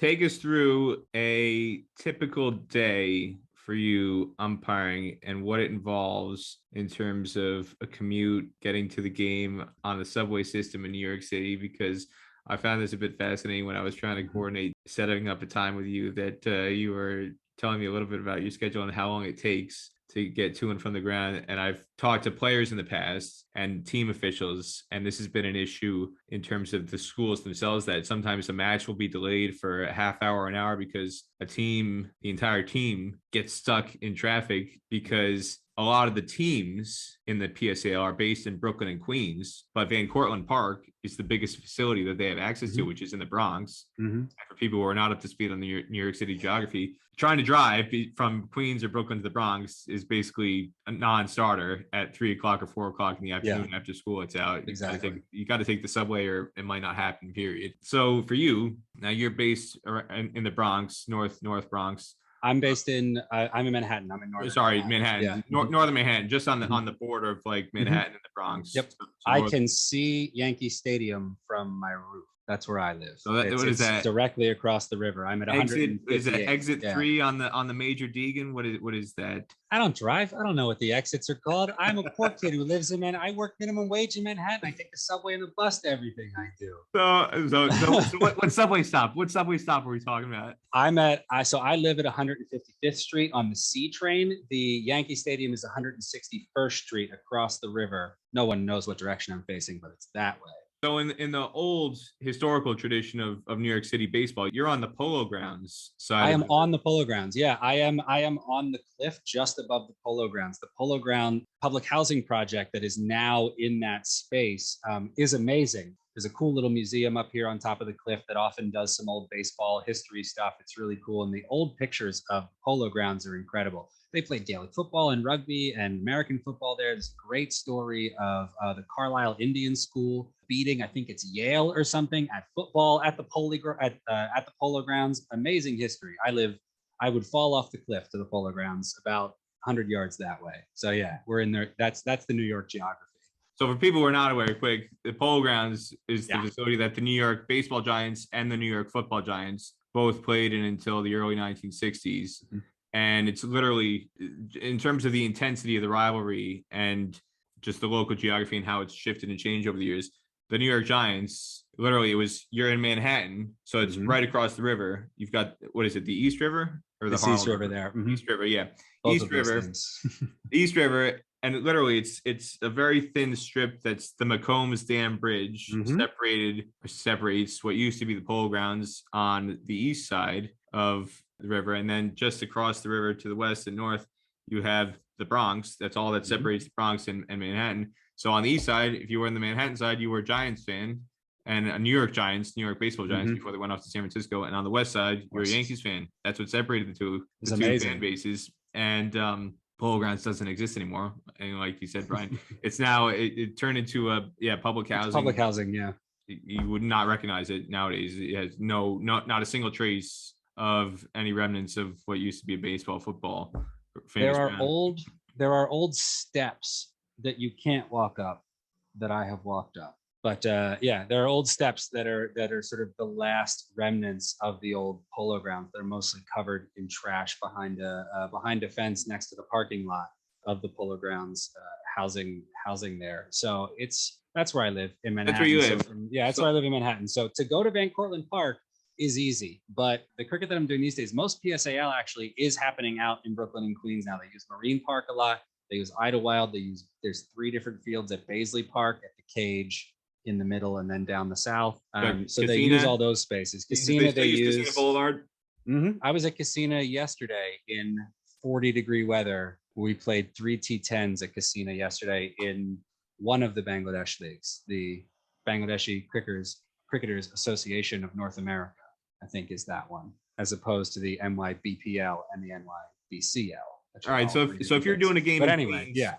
take us through a typical day for you umpiring and what it involves in terms of a commute, getting to the game on the subway system in New York City, because I found this a bit fascinating when I was trying to coordinate setting up a time with you that you were telling me a little bit about your schedule and how long it takes to get to and from the ground. And I've talked to players in the past and team officials, and this has been an issue in terms of the schools themselves, that sometimes the match will be delayed for a half hour or an hour because the entire team gets stuck in traffic, because a lot of the teams in the PSAL are based in Brooklyn and Queens, but Van Cortlandt Park is the biggest facility that they have access to, which is in the Bronx. For people who are not up to speed on the New York City geography, trying to drive from Queens or Brooklyn to the Bronx is basically a non-starter at 3 o'clock or 4 o'clock in the afternoon after school. It's out. Exactly. You got to take the subway or it might not happen, period. So for you, now you're based in the Bronx, North Bronx. I'm based in I'm in Manhattan. I'm in northern Manhattan. Yeah. Northern Manhattan, just on the border of like Manhattan and the Bronx. Yep. So I can see Yankee Stadium from my roof. That's where I live. So what is that? Directly across the river. I'm at 158. Is that exit 3 on the major Deegan? What is that? I don't drive. I don't know what the exits are called. I'm a poor kid who lives in Manhattan. I work minimum wage in Manhattan. I take the subway and the bus to everything I do. So what subway stop? What subway stop are we talking about? I live at 155th Street on the C train. The Yankee Stadium is 161st Street across the river. No one knows what direction I'm facing, but it's that way. So in the old historical tradition of New York City baseball, you're on the Polo Grounds side. I am on the Polo Grounds. Yeah, I am on the cliff just above the Polo Grounds. The Polo Ground public housing project that is now in that space is amazing. There's a cool little museum up here on top of the cliff that often does some old baseball history stuff. It's really cool. And the old pictures of Polo Grounds are incredible. They played Gaelic football and rugby and American football there. There's a great story of the Carlisle Indian School beating, I think it's Yale or something, at football at the Polo Grounds. Amazing history. I would fall off the cliff to the Polo Grounds about 100 yards that way. So yeah, we're in there. That's the New York geography. So for people who are not aware, quick, the Polo Grounds is the facility that the New York baseball giants and the New York football giants both played in until the early 1960s. And it's literally, in terms of the intensity of the rivalry and just the local geography and how it's shifted and changed over the years, the New York Giants, literally, you're in Manhattan, so it's right across the river. You've got, what is it, the East River? Or the East River there. East River, yeah. Both East River, and literally it's a very thin strip that's the McCombs Dam Bridge, separates what used to be the Polo Grounds on the east side of the river, and then just across the river to the west and north, you have the Bronx. That's all that separates the Bronx and Manhattan. So on the east side, if you were in the Manhattan side, you were a Giants fan and a New York baseball Giants before they went off to San Francisco. And on the west side, you're a Yankees fan. That's what separated the two fan bases. And Polo Grounds doesn't exist anymore. And like you said, Brian, it's now it turned into public housing. Public housing, yeah. You would not recognize it nowadays. It has not a single trace of any remnants of what used to be a baseball, football. There are old steps that you can't walk up that I have walked up. But there are old steps that are sort of the last remnants of the old Polo Grounds. They're mostly covered in trash behind a fence next to the parking lot of the Polo Grounds, housing there. So that's where I live in Manhattan. That's where you live. That's where I live in Manhattan. So to go to Van Cortlandt Park is easy, but the cricket that I'm doing these days, most PSAL actually is happening out in Brooklyn and Queens now. They use Marine Park a lot. They use Idlewild. There's 3 different fields at Baisley Park, at the Cage in the middle, and then down the south. So they use all those spaces. Casina, they use Casina Boulevard. I was at Casina yesterday in 40-degree weather. We played 3 T10s at Casina yesterday in one of the Bangladesh leagues, the Bangladeshi Cricketers Association of North America, I think is that one, as opposed to the NYBPL and the NYBCL. All right, so if you're doing a game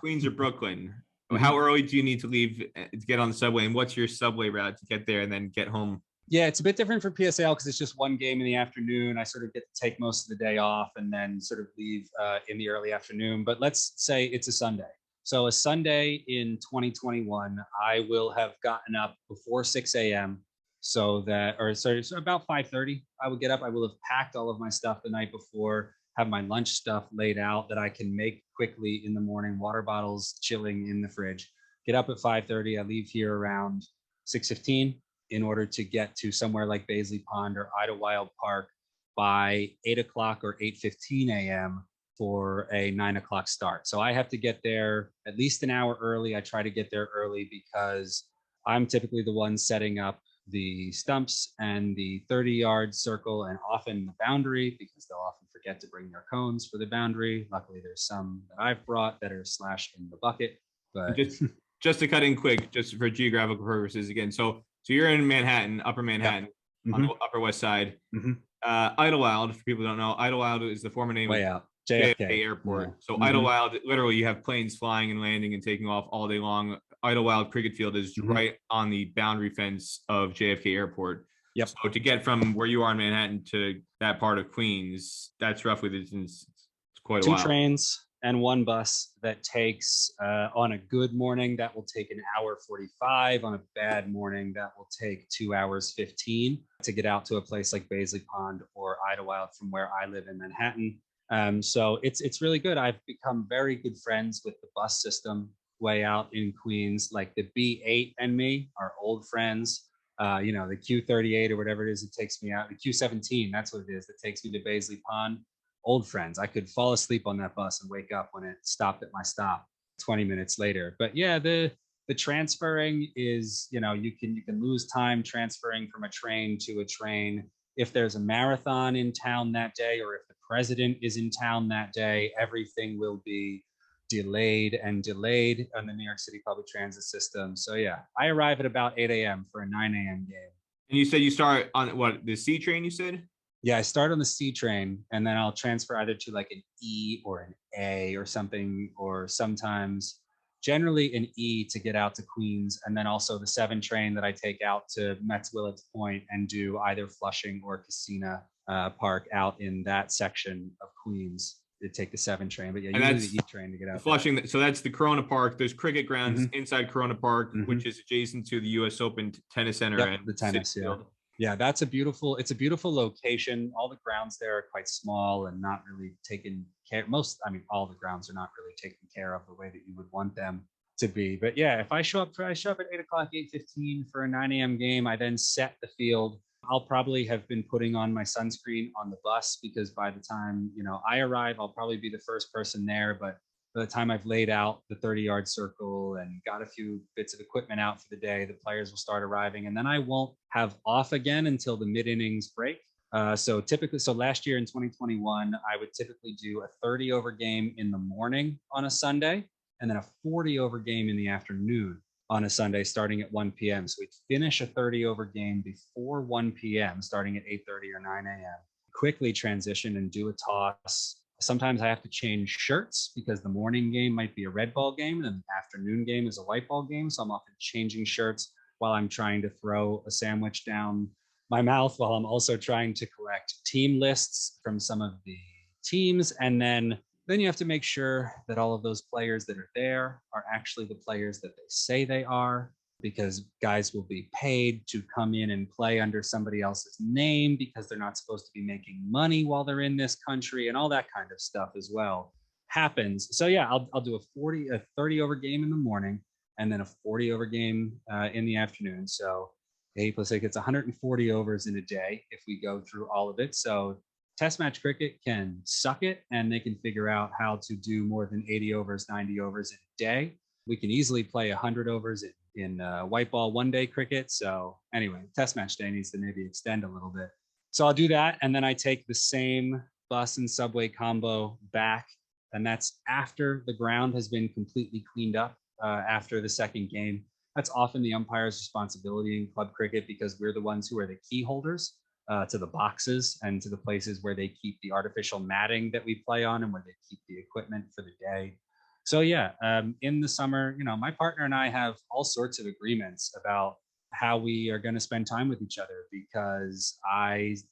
Queens or Brooklyn, how early do you need to leave to get on the subway, and what's your subway route to get there and then get home? Yeah, it's a bit different for PSAL because it's just one game in the afternoon. I sort of get to take most of the day off and then sort of leave in the early afternoon. But let's say it's a Sunday. So a Sunday in 2021, I will have gotten up before 6 a.m. so that, or sorry, so about 5:30, I would get up. I will have packed all of my stuff the night before, have my lunch stuff laid out that I can make quickly in the morning, water bottles chilling in the fridge. Get up at 5:30. I leave here around 6:15 in order to get to somewhere like Baisley Pond or Idlewild Park by 8 o'clock or 8:15 a.m. for a 9 o'clock start. So I have to get there at least an hour early. I try to get there early because I'm typically the one setting up the stumps and the 30-yard circle and often the boundary, because they'll often forget to bring their cones for the boundary. Luckily, there's some that I've brought that are slashed in the bucket. But just to cut in quick, just for geographical purposes again. So you're in Manhattan, Upper Manhattan, on the Upper West Side. Idlewild, for people who don't know, Idlewild is the former name way of out. JFK Airport. Yeah. So Idlewild, literally, you have planes flying and landing and taking off all day long. Idlewild Cricket Field is right on the boundary fence of JFK Airport. Yep. So to get from where you are in Manhattan to that part of Queens, that's roughly the distance. It's quite a while. 2 trains and 1 bus that takes, on a good morning, that will take an hour 45. On a bad morning, that will take 2 hours 15 to get out to a place like Baisley Pond or Idlewild from where I live in Manhattan. So it's really good. I've become very good friends with the bus system way out in Queens. Like the B8 and me are old friends. The Q38 or whatever it is, it takes me out. The Q17, that's what it is, that takes me to Baisley Pond. Old friends. I could fall asleep on that bus and wake up when it stopped at my stop 20 minutes later. But yeah, the transferring is, you can lose time transferring from a train to a train. If there's a marathon in town that day, or if the president is in town that day, everything will be delayed on the New York City public transit system. So yeah, I arrive at about 8 a.m. for a 9 a.m. game. And you said you start on what, the C train, you said? Yeah, I start on the C train and then I'll transfer either to like an E or an A or something, or sometimes generally an E to get out to Queens, and then also the 7 train that I take out to Metz Willets Point and do either Flushing or Casina Park out in that section of Queens. To take the 7 train, but yeah, usually the E train to get out. Flushing. There. So that's the Corona Park. There's cricket grounds inside Corona Park, which is adjacent to the U.S. Open Tennis Center and the tennis field. Yeah, it's a beautiful location. All the grounds there are quite small and not really taken care. All the grounds are not really taken care of the way that you would want them to be. But yeah, if I show up at 8 o'clock, 8:15 for a 9 a.m. game, I then set the field. I'll probably have been putting on my sunscreen on the bus, because by the time, I arrive, I'll probably be the first person there. But by the time I've laid out the 30-yard circle and got a few bits of equipment out for the day, the players will start arriving. And then I won't have off again until the mid-innings break. So last year in 2021, I would typically do a 30-over game in the morning on a Sunday, and then a 40-over game in the afternoon on a Sunday starting at 1 p.m. So we'd finish a 30-over game before 1 p.m. starting at 8:30 or 9 a.m. Quickly transition and do a toss. Sometimes I have to change shirts because the morning game might be a red ball game and the afternoon game is a white ball game. So I'm often changing shirts while I'm trying to throw a sandwich down my mouth, while I'm also trying to collect team lists from some of the teams. And then you have to make sure that all of those players that are there are actually the players that they say they are, because guys will be paid to come in and play under somebody else's name because they're not supposed to be making money while they're in this country, and all that kind of stuff as well happens. So yeah, I'll do a 30-over game in the morning and then a 40-over game in the afternoon. So 8 + 8 gets 140 overs in a day if we go through all of it. So Test match cricket can suck it, and they can figure out how to do more than 80 overs, 90 overs in a day. We can easily play 100 overs in white ball one-day cricket. So anyway, Test match day needs to maybe extend a little bit. So I'll do that, and then I take the same bus and subway combo back, and that's after the ground has been completely cleaned up after the second game. That's often the umpire's responsibility in club cricket, because we're the ones who are the key holders to the boxes and to the places where they keep the artificial matting that we play on and where they keep the equipment for the day. So yeah, in the summer, my partner and I have all sorts of agreements about how we are going to spend time with each other, because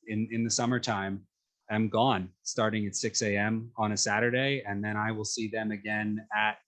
in the summertime, am gone starting at 6 a.m. on a Saturday, and then I will see them again at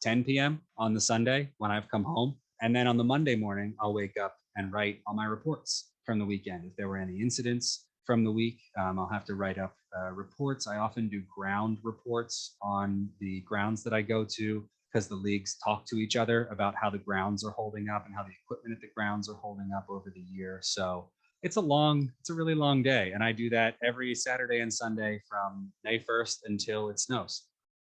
10 p.m. on the Sunday when I've come home. And then on the Monday morning, I'll wake up and write all my reports from the weekend. If there were any incidents from the week, I'll have to write up reports. I often do ground reports on the grounds that I go to, because the leagues talk to each other about how the grounds are holding up and how the equipment at the grounds are holding up over the year. So it's a really long day. And I do that every Saturday and Sunday from May 1st until it snows.